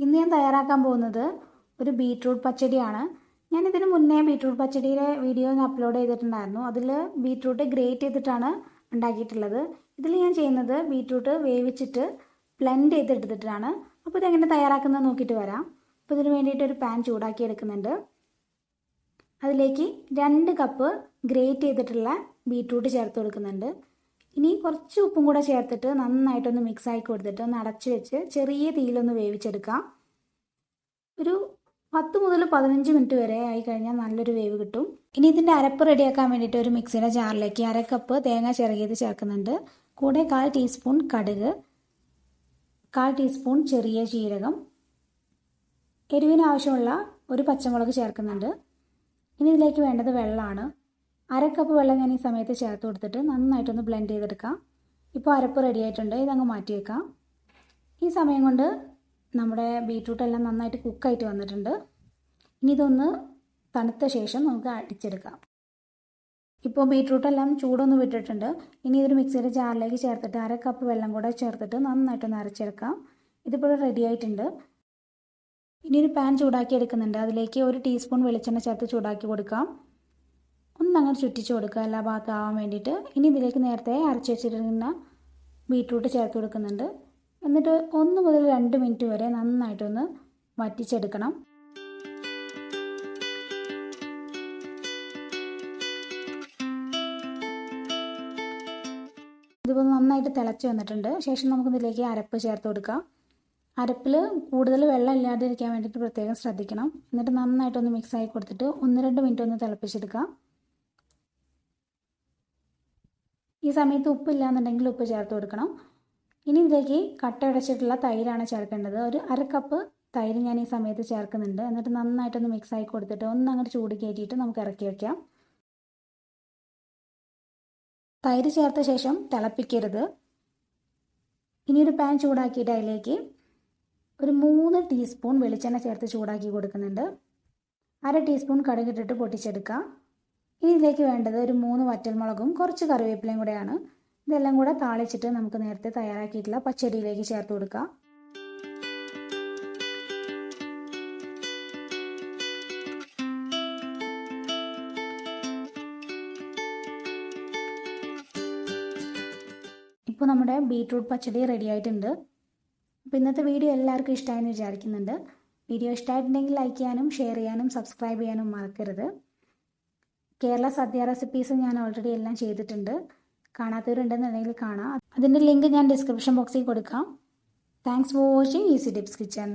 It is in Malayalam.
ഇന്ന് ഞാൻ തയ്യാറാക്കാൻ പോകുന്നത് ഒരു ബീറ്റ്റൂട്ട് പച്ചടിയാണ്. ഞാൻ ഇതിന് മുന്നേ ബീറ്റ്റൂട്ട് പച്ചടിയുടെ വീഡിയോ അപ്ലോഡ് ചെയ്തിട്ടുണ്ടായിരുന്നു. അതിൽ ബീറ്റ്റൂട്ട് ഗ്രേറ്റ് ചെയ്തിട്ടാണ് ഉണ്ടാക്കിയിട്ടുള്ളത്. ഇതിൽ ഞാൻ ചെയ്യുന്നത് ബീറ്റ്റൂട്ട് വേവിച്ചിട്ട് ബ്ലെൻഡ് ചെയ്തെടുത്തിട്ടാണ്. അപ്പോൾ ഇതെങ്ങനെ തയ്യാറാക്കുന്നത് നോക്കിയിട്ട് വരാം. അപ്പോൾ ഇതിന് വേണ്ടിയിട്ട് ഒരു പാൻ ചൂടാക്കി എടുക്കുന്നുണ്ട്. അതിലേക്ക് 2 കപ്പ് ഗ്രേറ്റ് ചെയ്തിട്ടുള്ള ബീറ്റ്റൂട്ട് ചേർത്ത് കൊടുക്കുന്നുണ്ട്. ഇനി കുറച്ച് ഉപ്പും കൂടെ ചേർത്തിട്ട് നന്നായിട്ടൊന്ന് മിക്സ് ആക്കി കൊടുത്തിട്ട് ഒന്ന് അടച്ചു വെച്ച് ചെറിയ തീയിലൊന്ന് വേവിച്ചെടുക്കാം. ഒരു 10 മുതൽ 15 മിനിറ്റ് വരെ ആയി കഴിഞ്ഞാൽ നല്ലൊരു വേവ് കിട്ടും. ഇനി ഇതിൻ്റെ അരപ്പ് റെഡിയാക്കാൻ വേണ്ടിയിട്ട് ഒരു മിക്സിയുടെ ജാറിലേക്ക് 1/2 കപ്പ് തേങ്ങ ചിരകിയത് ചേർക്കുന്നുണ്ട്. കൂടെ 1/4 ടീസ്പൂൺ കടുക്, 1/4 ടീസ്പൂൺ ചെറിയ ജീരകം, എരിവിന് ആവശ്യമുള്ള ഒരു പച്ചമുളക് ചേർക്കുന്നുണ്ട്. ഇനി ഇതിലേക്ക് വേണ്ടത് വെള്ളമാണ്. 1/2 കപ്പ് വെള്ളം ഞാൻ ഈ സമയത്ത് ചേർത്ത് കൊടുത്തിട്ട് നന്നായിട്ടൊന്ന് ബ്ലെൻഡ് ചെയ്തെടുക്കാം. ഇപ്പോൾ അരപ്പ് റെഡി ആയിട്ടുണ്ട്. ഇതങ്ങ് മാറ്റി വെക്കാം. ഈ സമയം കൊണ്ട് നമ്മുടെ ബീറ്റ്റൂട്ട് എല്ലാം നന്നായിട്ട് കുക്കായിട്ട് വന്നിട്ടുണ്ട്. ഇനി ഇതൊന്ന് തണുത്ത ശേഷം നമുക്ക് അടിച്ചെടുക്കാം. ഇപ്പോൾ ബീറ്റ്റൂട്ടെല്ലാം ചൂടൊന്ന് വിട്ടിട്ടുണ്ട്. ഇനി ഇതൊരു മിക്സിയുടെ ജാറിലേക്ക് ചേർത്തിട്ട് 1/2 കപ്പ് വെള്ളം കൂടെ ചേർത്തിട്ട് നന്നായിട്ടൊന്ന് അരച്ചെടുക്കാം. ഇതിപ്പോൾ റെഡി ആയിട്ടുണ്ട്. ഇനി ഒരു പാൻ ചൂടാക്കി എടുക്കുന്നുണ്ട്. അതിലേക്ക് 1 ടീസ്പൂൺ വെളിച്ചെണ്ണ ചേർത്ത് ചൂടാക്കി കൊടുക്കാം. ഒന്നങ്ങനെ ചുറ്റിച്ച് കൊടുക്കുക എല്ലാ ഭാഗത്താവാൻ വേണ്ടിയിട്ട്. ഇനി ഇതിലേക്ക് നേരത്തെ അരച്ച് വെച്ചിരിക്കുന്ന ബീറ്റ്റൂട്ട് ചേർത്ത് കൊടുക്കുന്നുണ്ട്. എന്നിട്ട് 1 മുതൽ 2 മിനിറ്റ് വരെ നന്നായിട്ടൊന്ന് വറ്റിച്ചെടുക്കണം. ഇതിപ്പോൾ നന്നായിട്ട് തിളച്ച് വന്നിട്ടുണ്ട്. ശേഷം നമുക്കിതിലേക്ക് അരപ്പ് ചേർത്ത് കൊടുക്കാം. അരപ്പിൽ കൂടുതൽ വെള്ളം ഇല്ലാതിരിക്കാൻ വേണ്ടിയിട്ട് പ്രത്യേകം ശ്രദ്ധിക്കണം. എന്നിട്ട് നന്നായിട്ടൊന്ന് മിക്സ് ആക്കി കൊടുത്തിട്ട് 1-2 മിനിറ്റ് ഒന്ന് തിളപ്പിച്ചെടുക്കാം. ഈ സമയത്ത് ഉപ്പില്ല എന്നുണ്ടെങ്കിൽ ഉപ്പ് ചേർത്ത് കൊടുക്കണം. ഇനി ഇതിലേക്ക് കട്ടയടച്ചിട്ടുള്ള തൈരാണ് ചേർക്കേണ്ടത്. ഒരു 1/2 കപ്പ് തൈര് ഞാൻ ഈ സമയത്ത് ചേർക്കുന്നുണ്ട്. എന്നിട്ട് നന്നായിട്ടൊന്ന് മിക്സ് ആക്കി കൊടുത്തിട്ട് അങ്ങോട്ട് ചൂട് കയറ്റിയിട്ട് നമുക്ക് ഇറക്കി വയ്ക്കാം. തൈര് ചേർത്ത ശേഷം തിളപ്പിക്കരുത്. ഇനി ഒരു പാൻ ചൂടാക്കിയിട്ട് അതിലേക്ക് ഒരു 3 ടീസ്പൂൺ വെളിച്ചെണ്ണ ചേർത്ത് ചൂടാക്കി കൊടുക്കുന്നുണ്ട്. 1/2 ടീസ്പൂൺ കടുകിട്ടിട്ട് പൊട്ടിച്ചെടുക്കാം. ഇനി ഇതിലേക്ക് വേണ്ടത് ഒരു 3 വറ്റൽമുളകും കുറച്ച് കറിവേപ്പിലയും കൂടെയാണ്. ഇതെല്ലാം കൂടെ താളിച്ചിട്ട് നമുക്ക് നേരത്തെ തയ്യാറാക്കിയിട്ടുള്ള പച്ചടിയിലേക്ക് ചേർത്ത് കൊടുക്കാം. ഇപ്പോൾ നമ്മുടെ ബീറ്റ്റൂട്ട് പച്ചടി റെഡി ആയിട്ടുണ്ട്. അപ്പോൾ ഇന്നത്തെ വീഡിയോ എല്ലാവർക്കും ഇഷ്ടമായെന്ന് വിചാരിക്കുന്നുണ്ട്. വീഡിയോ ഇഷ്ടമായിട്ടുണ്ടെങ്കിൽ ലൈക്ക് ചെയ്യാനും ഷെയർ ചെയ്യാനും സബ്സ്ക്രൈബ് ചെയ്യാനും മറക്കരുത്. കേരള സദ്യ റെസിപ്പീസ് ഞാൻ ഓൾറെഡി എല്ലാം ചെയ്തിട്ടുണ്ട്. കാണാത്തവരുണ്ടെന്നുണ്ടെങ്കിൽ കാണാം. അതിൻ്റെ ലിങ്ക് ഞാൻ ഡിസ്ക്രിപ്ഷൻ ബോക്സിൽ കൊടുക്കാം. Thanks for watching easy tips kitchen.